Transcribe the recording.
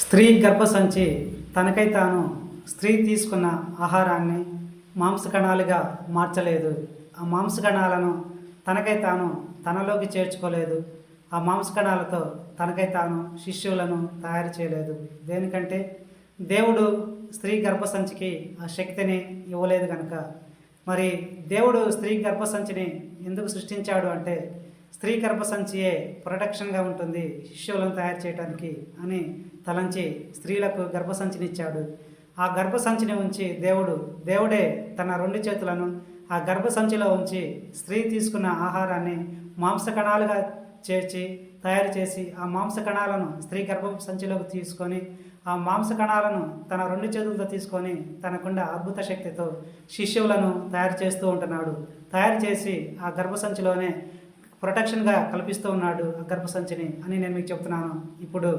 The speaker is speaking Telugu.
స్త్రీ గర్భసంచి తనకై తాను స్త్రీ తీసుకున్న ఆహారాన్ని మాంసకణాలుగా మార్చలేదు. ఆ మాంసకణాలను తనకై తాను తనలోకి చేర్చుకోలేదు. ఆ మాంసకణాలతో తనకై తాను శిష్యులను తయారు చేయలేదు. దేనికంటే దేవుడు స్త్రీ గర్భసంచికి ఆ శక్తిని ఇవ్వలేదు కనుక. మరి దేవుడు స్త్రీ గర్భసంచిని ఎందుకు సృష్టించాడు అంటే స్త్రీ గర్భసంచియే ప్రొటెక్షన్గా ఉంటుంది శిష్యులను తయారు చేయడానికి అని తలంచి స్త్రీలకు గర్భసంచినిచ్చాడు. ఆ గర్భసంచిని ఉంచి దేవుడే తన రెండు చేతులను ఆ గర్భసంచిలో ఉంచి స్త్రీ తీసుకున్న ఆహారాన్ని మాంసకణాలుగా చేర్చి తయారు చేసి ఆ మాంసకణాలను స్త్రీ గర్భసంచిలోకి తీసుకొని ఆ మాంసకణాలను తన రెండు చేతులతో తీసుకొని తనకుండా అద్భుత శక్తితో శిష్యులను తయారు చేస్తూ ఉంటున్నాడు. తయారు చేసి ఆ గర్భసంచిలోనే ప్రొటెక్షన్గా కల్పిస్తూ ఉన్నాడు ఆ గర్భసంచిని అని నేను మీకు చెప్తున్నాను. ఇప్పుడు